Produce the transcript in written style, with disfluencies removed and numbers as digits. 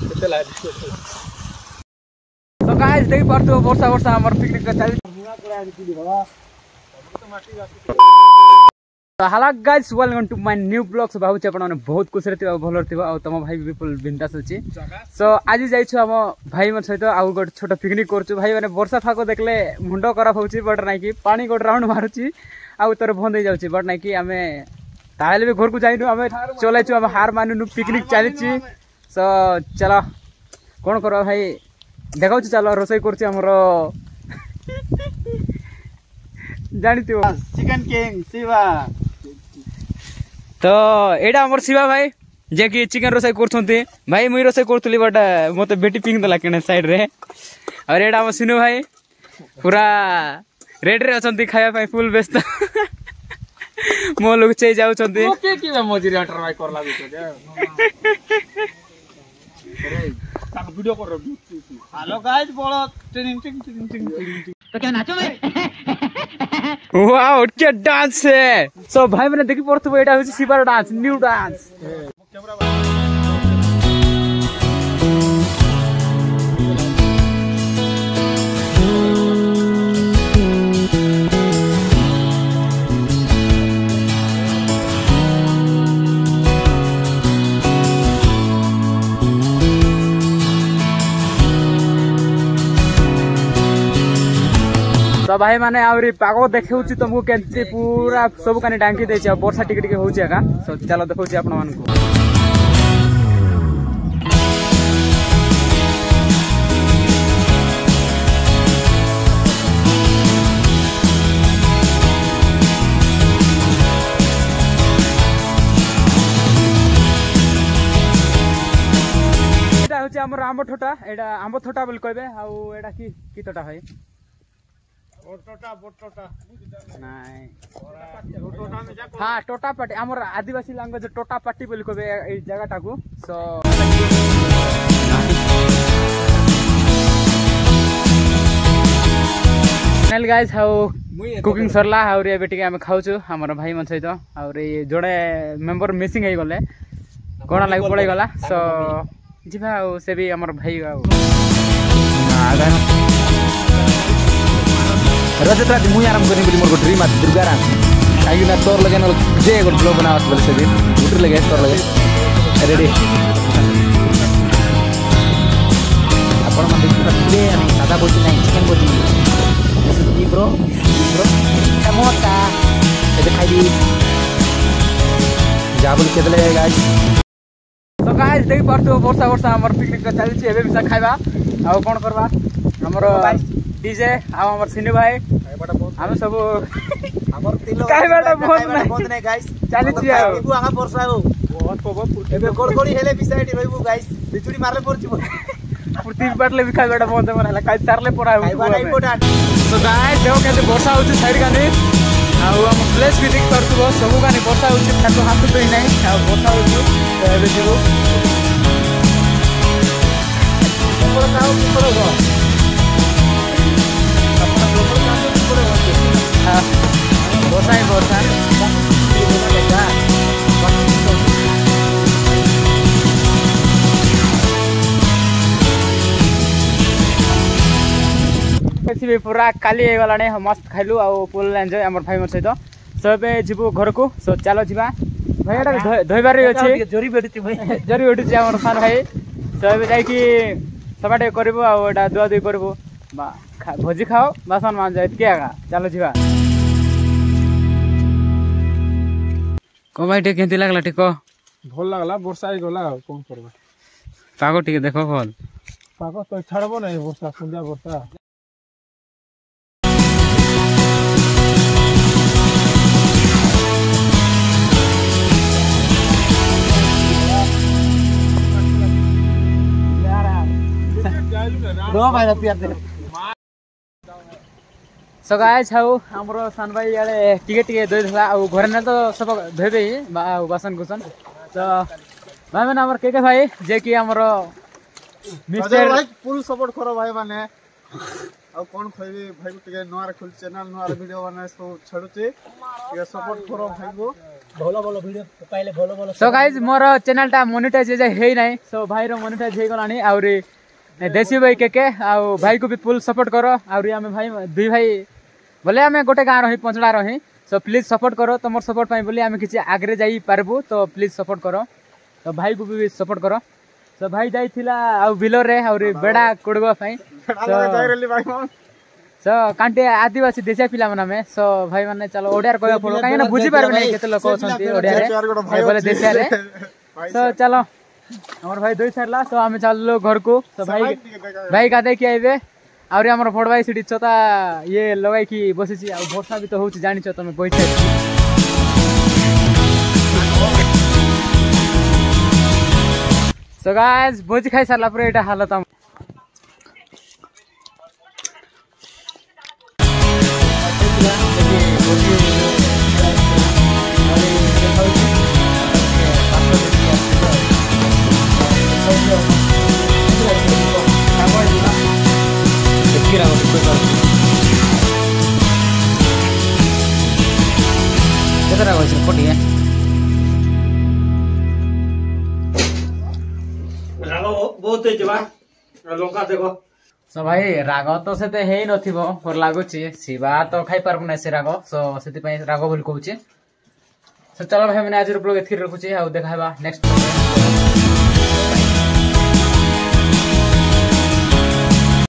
तो गाइस देख पारतो वर्षा वर्षा हमर पिकनिक का चली hello guys welcome to my new blog so भाबु आपण माने बहुत खुश रहथिबा भलो रहथिबा आ तम भाई विपुल बिंदास अछि सो आज जाइछु हम भाई मन सहित आ गोट छोट पिकनिक करछु भाई माने वर्षा फाको देखले मुंडो खराब होछि बट नै कि पानी गोट राउंड मारुछि आ उतर बंद हो जाउछि बट नै कि हमें ताले भी घर को जाइनु हमें चलाइछु हम हार मानुनु पिकनिक चलिछि सो चलो कोन करबा भाई देखाउछु चलो रोसई करछि हमरो जानितियो चिकन किंग शिवा तो एडा हमर शिवा भाई जे कि चिकन रोसई करथुंती भाई मुई रोसई करथुली बट मते बेटी पिंग दला केने साइड रे और एडा हम सिनु भाई पूरा रेड रे अछंती खाया भाई फुल व्यस्त मो लोग चे जाउ छंती ओके कि मजूरी अटर भाई करला बितो जे ताक वीडियो कर हेलो गाइस बोलो टिंग टिंग टिंग टिंग तो क्या नाचो मैं वाओ क्या डांस है सो भाई मैंने देखि पड़थबो एटा होछि शिवार डांस न्यू डांस तो भाई माने आउरी पागो देखेउची तुमको केंती पूरा सब कानी डांकी देछि आ वर्षा टिके टिके होउची आका सो चलो देखौची आपन मान को एटा होची हमर आंबो ठोटा एटा आंबो ठोटा बोल कहबे आ एटा की तोटा है हाँ टोटा पाटी आमर आदिवासी लैंग्वेज टोटा पाटी बोली कहबे ए जगह टाकू so final guys how cooking Sarla और ये बेटी के हम खाउछु हमर भाई मन सहित और ये जोड़े मेंबर मिसिंग हे गले कोना लाग पड़े गला सो जिबा से भी हमर भाई रजत रात मुई आराम करनी बोली मोर ड्रीम आ दुर्गा रात काई ना तोर लगे न जे एगो ब्लॉग बनावत बोले से दिन उतर लगे तोर लगे रेडी आपण मन देखि पतले सादा बोलती नहीं चिकन बोलती दिस इज मी ब्रो टमाटा ए खाई दी जा बोल केतले गाइस तो गाइस देख पारतो वर्षा वर्षा हमर पिकनिक का चलछि एबे भी खाइबा आ कोन करबा हमर डीजे आ हमर सिनु भाई हम सब हमर तिलो काइबाटा बंद नै गाइस चली छी आ इबु आगा वर्षा हो बहुत पवन एबे गड़गड़ी हेले बिसाइडी रहबो गाइस बिचुड़ी मारले परछिबो पुरती बाटले भी खाइबाटा बंद मनला काइ सारले पड़ा खाइबाटा इम्पोर्टेंट तो गाइस देखो केते वर्षा होछि साइड गाने आ हम प्लेस भी देख परतबो सब गाने वर्षा होछि खातो हाथ तो नै आ वर्षा होछि एबे जेबो हमर काओ की करो बोसा ही बोसा भी पूरा काली गला मस्त खाइलु आ पुल एंजॉय हमर भाई मन सहित सब जीवु घर को सो चलो जीवा भाई एटा धोइबार अछि जोरी बेडती भाई जरी उठी हमर सान भाई सब जाई कि समाटे करबो आ एटा दुआ दुई करबो बा भोजी खाओ बासन मान जाए क्या चलो जीवा को भाई टे केंती लागला टिको भल लागला वर्षा ही गला कोन करबा पागो टिके देखो भल पागो तो छाड़बो नै वर्षा सुंदर वर्षा रो भाई प्यार दे सो गाइस हाउ हमरो सान भाई याले टिके टिके दोइ थला आ घर ने तो सब धोबे बासन कुसन तो भाई माने हमर के भाई जे कि हमरो मिस्टर भाई फुल सपोर्ट करो भाई माने आ कोन खइबे भाई टिके नोर खुल चैनल नोर वीडियो बने सो छडुचे टिके सपोर्ट करो भाई को ଭଲ ଭଲ ଭିଡିଓ ପକାଇଲେ ଭଲ ଭଲ सो गाइज मोर चैनल टा मोनेटाइज हे नाही सो भाई रो मोनेटाइज हे गलानी आउरी देसी भाई के आउ भाई को भी फुल सपोर्ट करो आउरी आमे भाई दुई भाई बोले आमे गोटे गाँ रही पंचड़ा रही सो प्लीज सपोर्ट करो तुम सपोर्ट पाई बोली आमे किछि आगरे जाई पारबू तो प्लीज सपोर्ट करो तो भाई को भी सपोर्ट करो सो भाई जाइथिला आउ बिलो रे आउरी बेडा कोडगो पाई सो कांटे आदिवासी देशिया पिला माने सो भाई माने चलो ओडिया कहबा पड़ो काहे ना बुझी पारबे नै केते लोक अछंती ओडिया रे बोले देशिया रे सो चलो हमर भाई दुई सरला तो आमे चललो घर को तो भाई गादे की आइबे आउरी हमर बड़ भाई सिडी छता ये लगाई की बसिची आ वर्षा भी तो होची जानि छ तमे बैठे सो गाइस भोज खाइ सरला पुरा एटा हालत हम सो भाई राग तो से हे नथिबो पर लागुची शिवा तो खाई पारबो नै से राग सो सेति पई राग बोल कहूची सो चलो भाई मैंने आज ब्लॉग एथि रखुची आ देखाबा नेक्स्ट